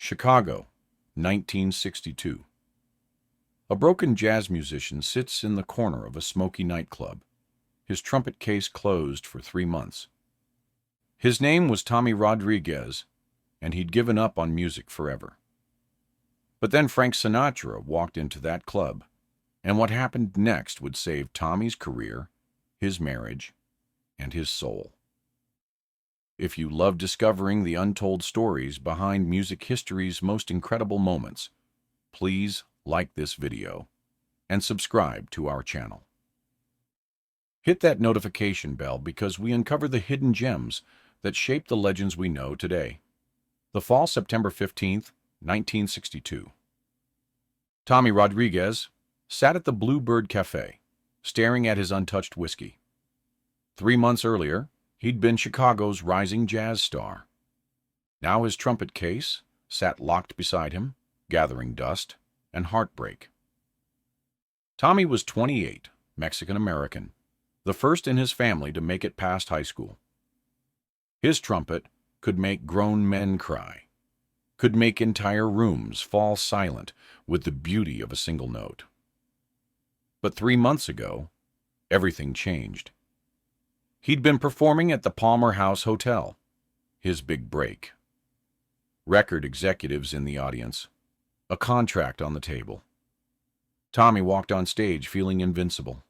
Chicago, 1962. A broken jazz musician sits in the corner of a smoky nightclub, his trumpet case closed for 3 months. His name was Tommy Rodriguez, and he'd given up on music forever. But then Frank Sinatra walked into that club, and what happened next would save Tommy's career, his marriage, and his soul. If you love discovering the untold stories behind music history's most incredible moments, please like this video and subscribe to our channel. Hit that notification bell because we uncover the hidden gems that shape the legends we know today. The fall, September 15th, 1962. Tommy Rodriguez sat at the Bluebird Café, staring at his untouched whiskey. 3 months earlier, he'd been Chicago's rising jazz star. Now his trumpet case sat locked beside him, gathering dust and heartbreak. Tommy was 28, Mexican-American, the first in his family to make it past high school. His trumpet could make grown men cry, could make entire rooms fall silent with the beauty of a single note. But 3 months ago, everything changed. He'd been performing at the Palmer House Hotel, his big break. Record executives in the audience, a contract on the table. Tommy walked on stage feeling invincible.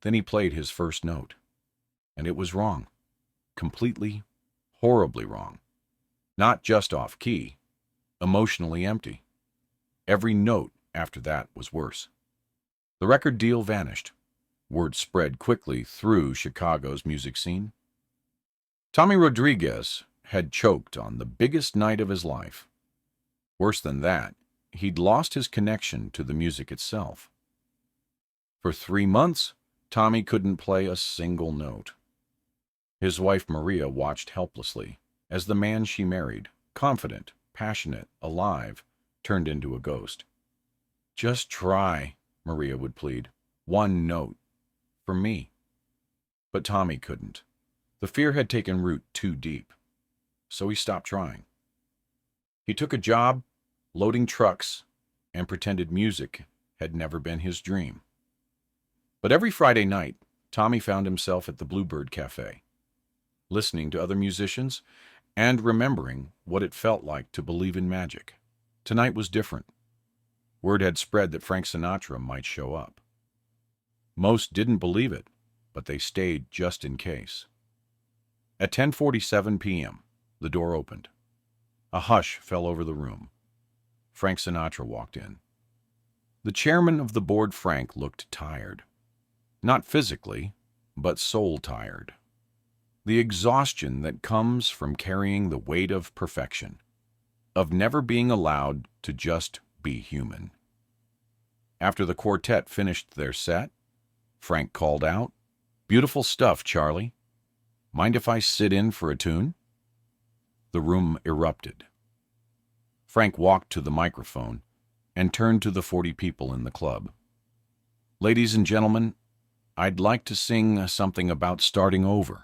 Then he played his first note, and it was wrong. Completely, horribly wrong. Not just off key, emotionally empty. Every note after that was worse. The record deal vanished. Word spread quickly through Chicago's music scene. Tommy Rodriguez had choked on the biggest night of his life. Worse than that, he'd lost his connection to the music itself. For 3 months, Tommy couldn't play a single note. His wife Maria watched helplessly as the man she married, confident, passionate, alive, turned into a ghost. "Just try," Maria would plead. "One note. For me." But Tommy couldn't. The fear had taken root too deep. So he stopped trying. He took a job loading trucks and pretended music had never been his dream. But every Friday night, Tommy found himself at the Bluebird Café, listening to other musicians and remembering what it felt like to believe in magic. Tonight was different. Word had spread that Frank Sinatra might show up. Most didn't believe it, but they stayed just in case. At 10:47 p.m., the door opened. A hush fell over the room. Frank Sinatra walked in. The chairman of the board, Frank, looked tired. Not physically, but soul-tired. The exhaustion that comes from carrying the weight of perfection, of never being allowed to just be human. After the quartet finished their set, Frank called out, "Beautiful stuff, Charlie. Mind if I sit in for a tune?" The room erupted. Frank walked to the microphone and turned to the 40 people in the club. "Ladies and gentlemen, I'd like to sing something about starting over,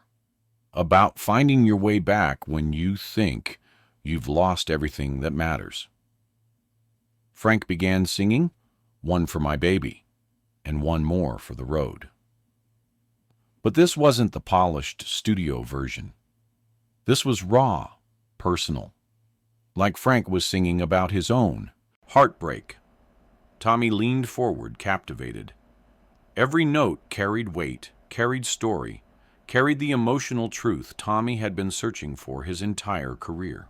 about finding your way back when you think you've lost everything that matters." Frank began singing "One for My Baby," and one more for the road. But this wasn't the polished studio version. This was raw, personal, like Frank was singing about his own heartbreak. Tommy leaned forward, captivated. Every note carried weight, carried story, carried the emotional truth Tommy had been searching for his entire career.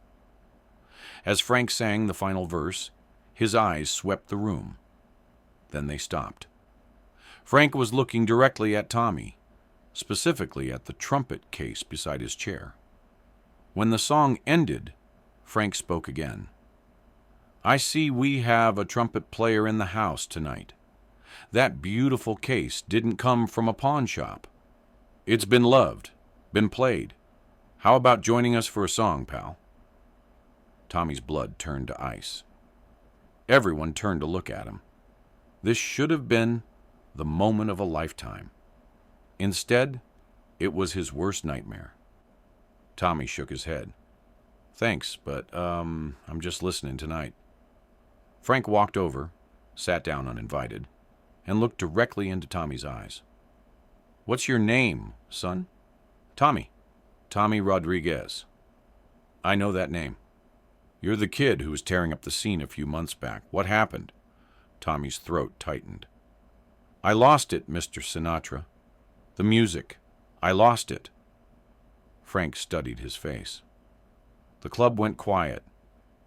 As Frank sang the final verse, his eyes swept the room. Then they stopped. Frank was looking directly at Tommy, specifically at the trumpet case beside his chair. When the song ended, Frank spoke again. "I see we have a trumpet player in the house tonight. That beautiful case didn't come from a pawn shop. It's been loved, been played. How about joining us for a song, pal?" Tommy's blood turned to ice. Everyone turned to look at him. This should have been the moment of a lifetime. Instead, it was his worst nightmare. Tommy shook his head. Thanks, but, I'm just listening tonight. Frank walked over, sat down uninvited, and looked directly into Tommy's eyes. What's your name, son? Tommy. Tommy Rodriguez. I know that name. You're the kid who was tearing up the scene a few months back. What happened? Tommy's throat tightened. I lost it, Mr. Sinatra. The music. I lost it. Frank studied his face. The club went quiet,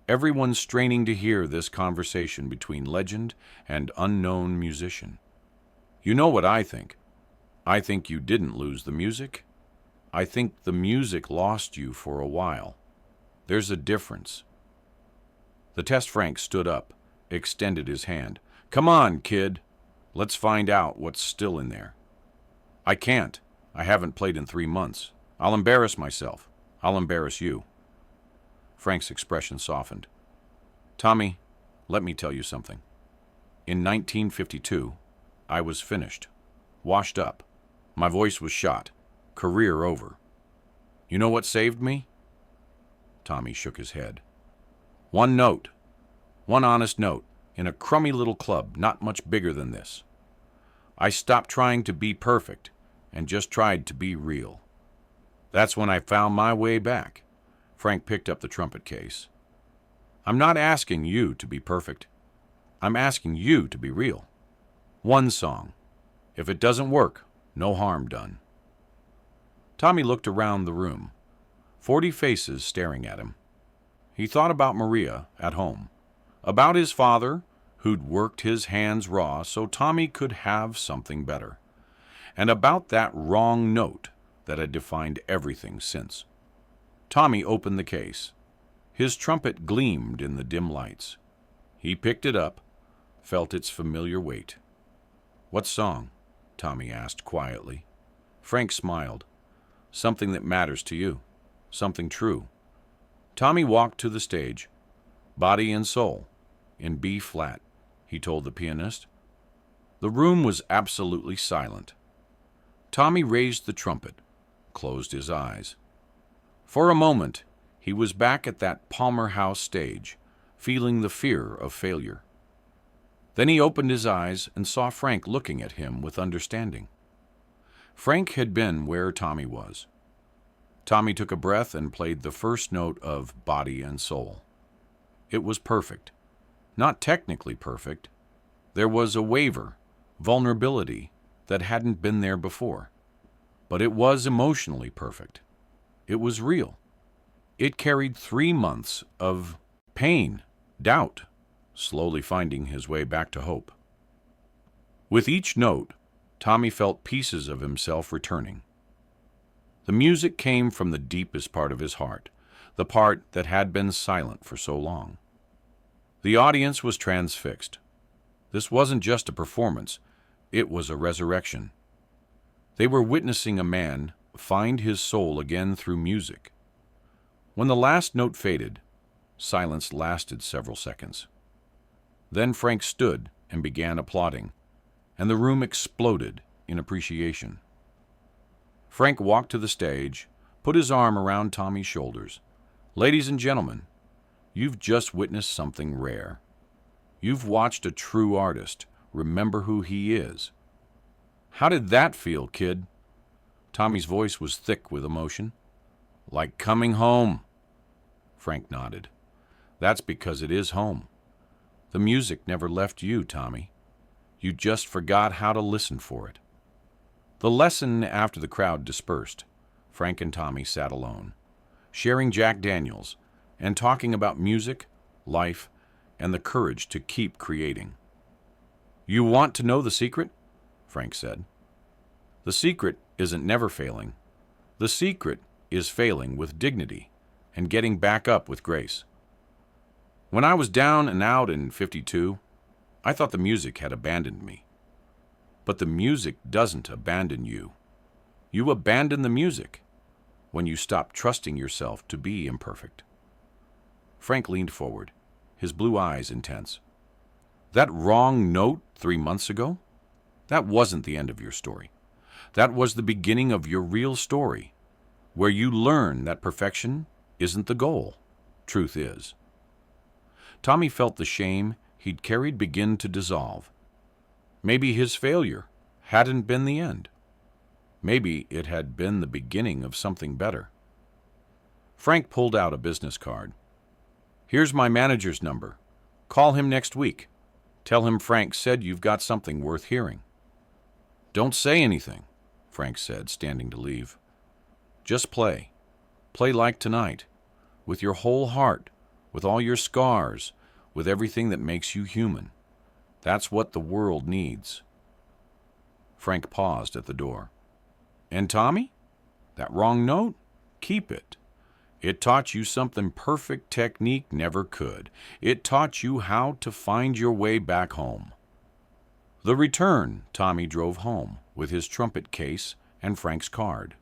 everyone straining to hear this conversation between legend and unknown musician. You know what I think. I think you didn't lose the music. I think the music lost you for a while. There's a difference. The Test Frank stood up, extended his hand. Come on, kid. Let's find out what's still in there. I can't. I haven't played in 3 months. I'll embarrass myself. I'll embarrass you. Frank's expression softened. Tommy, let me tell you something. In 1952, I was finished. Washed up. My voice was shot. Career over. You know what saved me? Tommy shook his head. One note. One honest note. In a crummy little club, not much bigger than this. I stopped trying to be perfect and just tried to be real. That's when I found my way back. Frank picked up the trumpet case. I'm not asking you to be perfect. I'm asking you to be real. One song. If it doesn't work, no harm done. Tommy looked around the room. 40 faces staring at him. He thought about Maria at home. About his father, who'd worked his hands raw so Tommy could have something better. And about that wrong note that had defined everything since. Tommy opened the case. His trumpet gleamed in the dim lights. He picked it up, felt its familiar weight. What song? Tommy asked quietly. Frank smiled. Something that matters to you. Something true. Tommy walked to the stage. Body and Soul, in B flat, he told the pianist. The room was absolutely silent. Tommy raised the trumpet, closed his eyes. For a moment, he was back at that Palmer House stage, feeling the fear of failure. Then he opened his eyes and saw Frank looking at him with understanding. Frank had been where Tommy was. Tommy took a breath and played the first note of Body and Soul. It was perfect. Not technically perfect. There was a waver, vulnerability, that hadn't been there before. But it was emotionally perfect. It was real. It carried 3 months of pain, doubt, slowly finding his way back to hope. With each note, Tommy felt pieces of himself returning. The music came from the deepest part of his heart, the part that had been silent for so long. The audience was transfixed. This wasn't just a performance, it was a resurrection. They were witnessing a man find his soul again through music. When the last note faded, silence lasted several seconds. Then Frank stood and began applauding, and the room exploded in appreciation. Frank walked to the stage, put his arm around Tommy's shoulders. Ladies and gentlemen, you've just witnessed something rare. You've watched a true artist remember who he is. How did that feel, kid? Tommy's voice was thick with emotion. Like coming home. Frank nodded. That's because it is home. The music never left you, Tommy. You just forgot how to listen for it. The lesson after the crowd dispersed, Frank and Tommy sat alone, sharing Jack Daniels and talking about music, life, and the courage to keep creating. You want to know the secret? Frank said. The secret isn't never failing. The secret is failing with dignity and getting back up with grace. When I was down and out in 52, I thought the music had abandoned me. But the music doesn't abandon you. You abandon the music when you stop trusting yourself to be imperfect. Frank leaned forward, his blue eyes intense. That wrong note 3 months ago? That wasn't the end of your story. That was the beginning of your real story, where you learn that perfection isn't the goal. Truth is, Tommy felt the shame he'd carried begin to dissolve. Maybe his failure hadn't been the end. Maybe it had been the beginning of something better. Frank pulled out a business card. "Here's my manager's number. Call him next week. Tell him Frank said you've got something worth hearing." "Don't say anything," Frank said, standing to leave. "Just play. Play like tonight, with your whole heart, with all your scars, with everything that makes you human. That's what the world needs." Frank paused at the door. "And Tommy? That wrong note? Keep it. It taught you something perfect technique never could. It taught you how to find your way back home." The return, Tommy drove home with his trumpet case and Frank's card.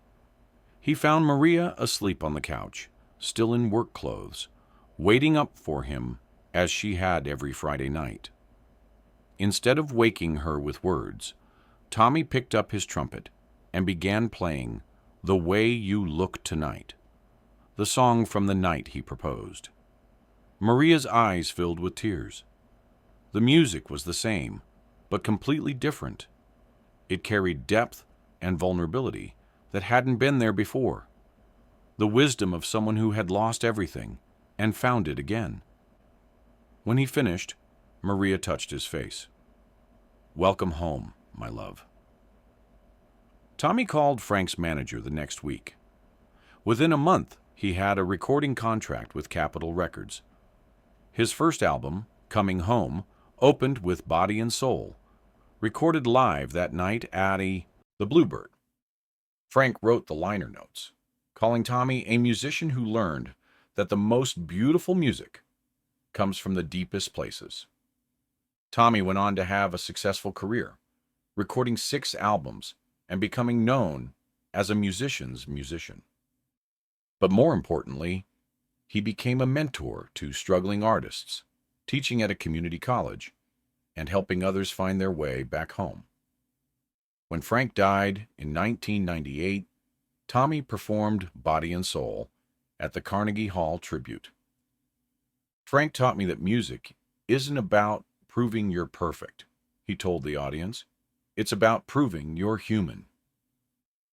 He found Maria asleep on the couch, still in work clothes, waiting up for him as she had every Friday night. Instead of waking her with words, Tommy picked up his trumpet and began playing "The Way You Look Tonight," the song from the night he proposed. Maria's eyes filled with tears. The music was the same, but completely different. It carried depth and vulnerability that hadn't been there before, the wisdom of someone who had lost everything and found it again. When he finished, Maria touched his face. "Welcome home, my love." Tommy called Frank's manager the next week. Within a month, he had a recording contract with Capitol Records. His first album, Coming Home, opened with Body and Soul, recorded live that night at the Bluebird. Frank wrote the liner notes, calling Tommy a musician who learned that the most beautiful music comes from the deepest places. Tommy went on to have a successful career, recording 6 albums and becoming known as a musician's musician. But more importantly, he became a mentor to struggling artists, teaching at a community college and helping others find their way back home. When Frank died in 1998, Tommy performed Body and Soul at the Carnegie Hall Tribute. "Frank taught me that music isn't about proving you're perfect," he told the audience. "It's about proving you're human."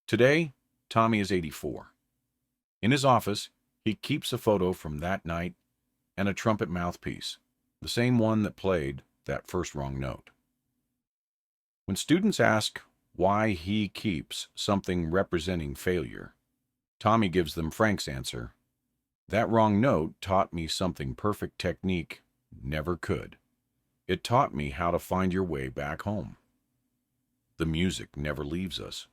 Today, Tommy is 84. In his office, he keeps a photo from that night and a trumpet mouthpiece, the same one that played that first wrong note. When students ask why he keeps something representing failure, Tommy gives them Frank's answer: "That wrong note taught me something perfect technique never could. It taught me how to find your way back home." The music never leaves us.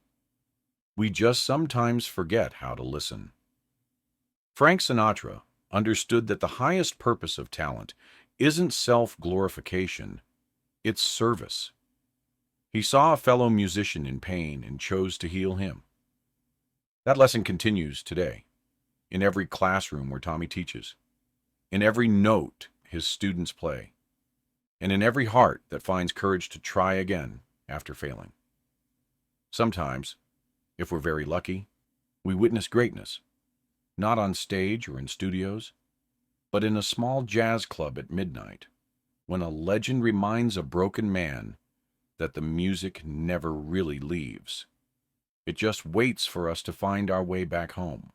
We just sometimes forget how to listen. Frank Sinatra understood that the highest purpose of talent isn't self-glorification, it's service. He saw a fellow musician in pain and chose to heal him. That lesson continues today, in every classroom where Tommy teaches, in every note his students play, and in every heart that finds courage to try again after failing. Sometimes, if we're very lucky, we witness greatness, not on stage or in studios, but in a small jazz club at midnight, when a legend reminds a broken man that the music never really leaves. It just waits for us to find our way back home.